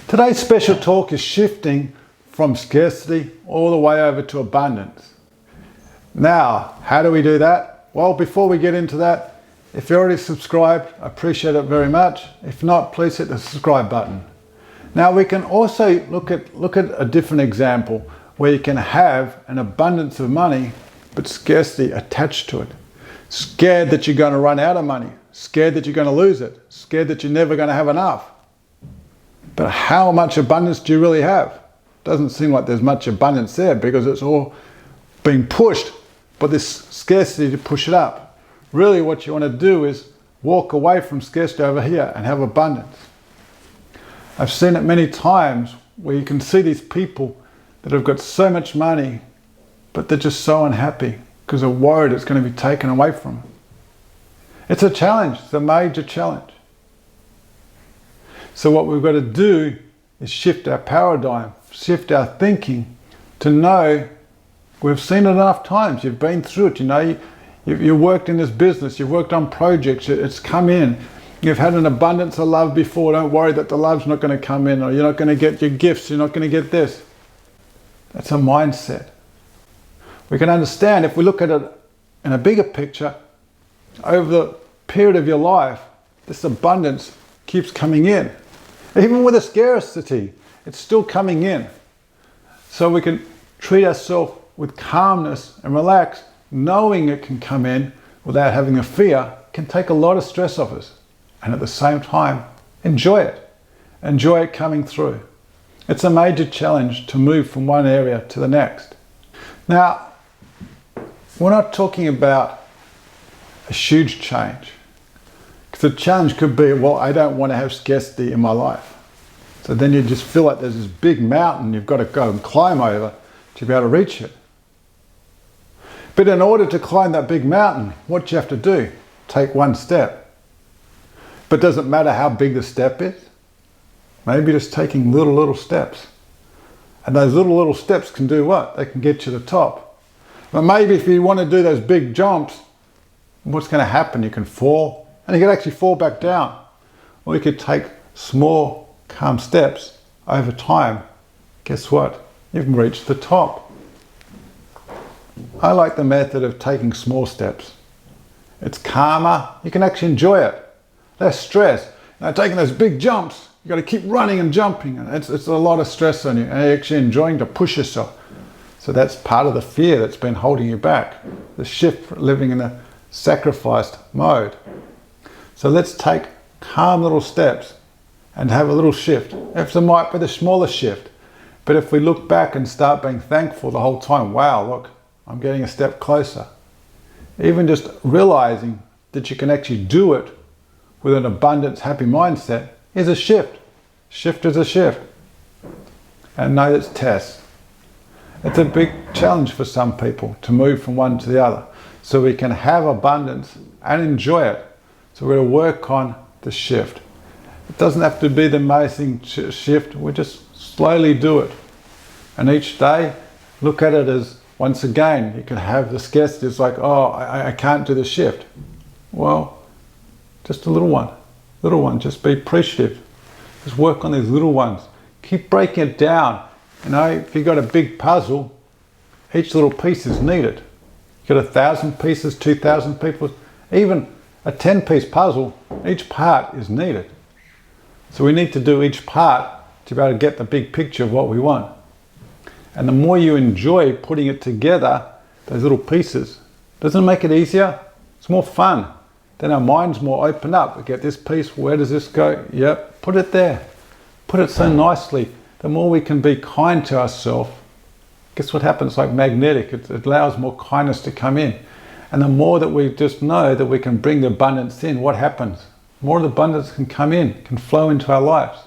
Today's special talk is shifting from scarcity all the way over to abundance. Now, how do we do that? Well, before we get into that, if you're already subscribed, I appreciate it very much. If not, please hit the subscribe button. Now, we can also look at a different example where you can have an abundance of money, but scarcity attached to it. Scared that you're going to run out of money, scared that you're going to lose it, scared that you're never going to have enough. But how much abundance do you really have? Doesn't seem like there's much abundance there because it's all being pushed by this scarcity to push it up. Really what you want to do is walk away from scarcity over here and have abundance. I've seen it many times where you can see these people that have got so much money, but they're just so unhappy because they're worried it's going to be taken away from them. It's a challenge, it's a major challenge. So what we've got to do is shift our paradigm, shift our thinking to know we've seen it enough times, you've been through it, you've worked in this business, you've worked on projects, it's come in, you've had an abundance of love before, don't worry that the love's not going to come in, or you're not going to get your gifts, you're not going to get this. That's a mindset. We can understand if we look at it in a bigger picture, over the period of your life, this abundance keeps coming in. Even with a scarcity, it's still coming in. So we can treat ourselves with calmness and relax, knowing it can come in without having a fear, can take a lot of stress off us. And at the same time, enjoy it. Enjoy it coming through. It's a major challenge to move from one area to the next. Now, we're not talking about a huge change. The challenge could be, well, I don't want to have scarcity in my life. So then you just feel like there's this big mountain you've got to go and climb over to be able to reach it. But in order to climb that big mountain, what do you have to do? Take one step. But does it matter how big the step is? Maybe just taking little steps. And those little steps can do what? They can get you to the top. But maybe if you want to do those big jumps, what's going to happen? You can fall. And you could actually fall back down. Or you could take small, calm steps over time. Guess what? You've reached the top. I like the method of taking small steps. It's calmer. You can actually enjoy it. Less stress. Now, taking those big jumps, you've got to keep running and jumping. And it's a lot of stress on you. And you're actually enjoying to push yourself. So that's part of the fear that's been holding you back. The shift from living in a sacrificed mode. So let's take calm little steps and have a little shift. If it might be the smallest shift, but if we look back and start being thankful the whole time, wow, look, I'm getting a step closer. Even just realizing that you can actually do it with an abundance, happy mindset is a shift. Shift is a shift. And no, it's tests. It's a big challenge for some people to move from one to the other. So we can have abundance and enjoy it. So we're going to work on the shift. It doesn't have to be the amazing shift. We just slowly do it. And each day, look at it as, once again, you can have the scarcity. It's like, oh, I can't do the shift. Well, just a little one. Little one. Just be appreciative. Just work on these little ones. Keep breaking it down. You know, if you've got a big puzzle, each little piece is needed. You've got 1,000 pieces, 2,000 pieces, even a 10-piece puzzle, each part is needed. So we need to do each part to be able to get the big picture of what we want. And the more you enjoy putting it together, those little pieces, doesn't it make it easier? It's more fun. Then our mind's more open up. We get this piece, where does this go? Yep, put it there. Put it so nicely. The more we can be kind to ourselves, guess what happens? Like magnetic, it allows more kindness to come in. And the more that we just know that we can bring the abundance in, what happens? More of the abundance can come in, can flow into our lives.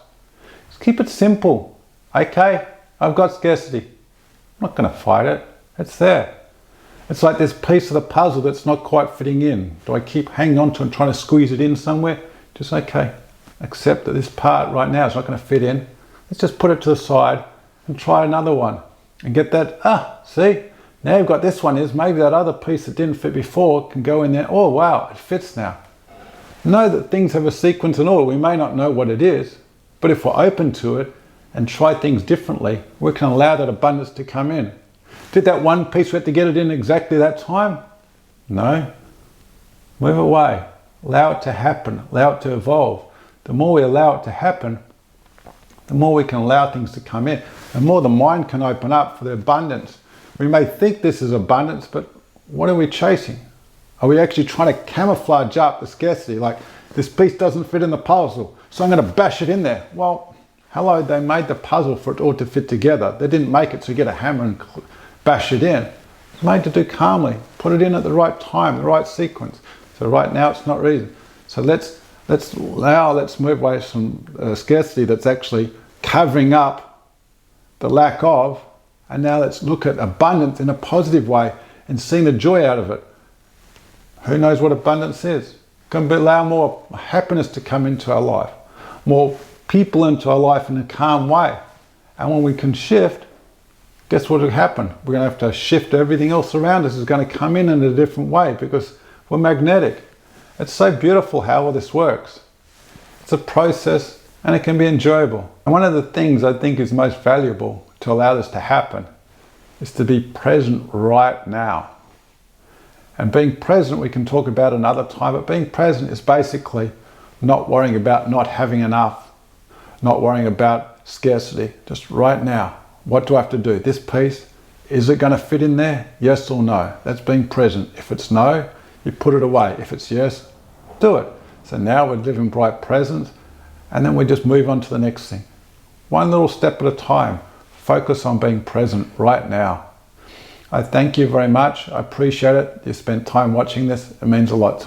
Just keep it simple. Okay, I've got scarcity. I'm not going to fight it. It's there. It's like this piece of the puzzle that's not quite fitting in. Do I keep hanging on to it and trying to squeeze it in somewhere? Just okay, accept that this part right now is not going to fit in. Let's just put it to the side and try another one. And get that, see? Now you've got this one is, maybe that other piece that didn't fit before can go in there. Oh wow, it fits now. Know that things have a sequence and order. We may not know what it is, but if we're open to it, and try things differently, we can allow that abundance to come in. Did that one piece we had to get it in exactly that time? No. Move away. Allow it to happen. Allow it to evolve. The more we allow it to happen, the more we can allow things to come in. The more the mind can open up for the abundance. We may think this is abundance, but what are we chasing? Are we actually trying to camouflage up the scarcity? Like, this piece doesn't fit in the puzzle, so I'm going to bash it in there. Well, hello, they made the puzzle for it all to fit together. They didn't make it so you get a hammer and bash it in. It's made to do calmly. Put it in at the right time, the right sequence. So right now it's not reason. So let's move away from scarcity that's actually covering up the lack of, and now let's look at abundance in a positive way and seeing the joy out of it. Who knows what abundance is? Can allow more happiness to come into our life, more people into our life in a calm way. And when we can shift, guess what will happen? We're going to have to shift everything else around us. Is going to come in a different way because we're magnetic. It's so beautiful how all this works. It's a process and it can be enjoyable. And one of the things I think is most valuable to allow this to happen is to be present right now. And being present we can talk about another time, but being present is basically not worrying about not having enough, not worrying about scarcity, just right now. What do I have to do? This piece, is it going to fit in there? Yes or no? That's being present. If it's no, you put it away. If it's yes, do it. So now we're living bright present, and then we just move on to the next thing. One little step at a time. Focus on being present right now. I thank you very much. I appreciate it. You spent time watching this. It means a lot to me.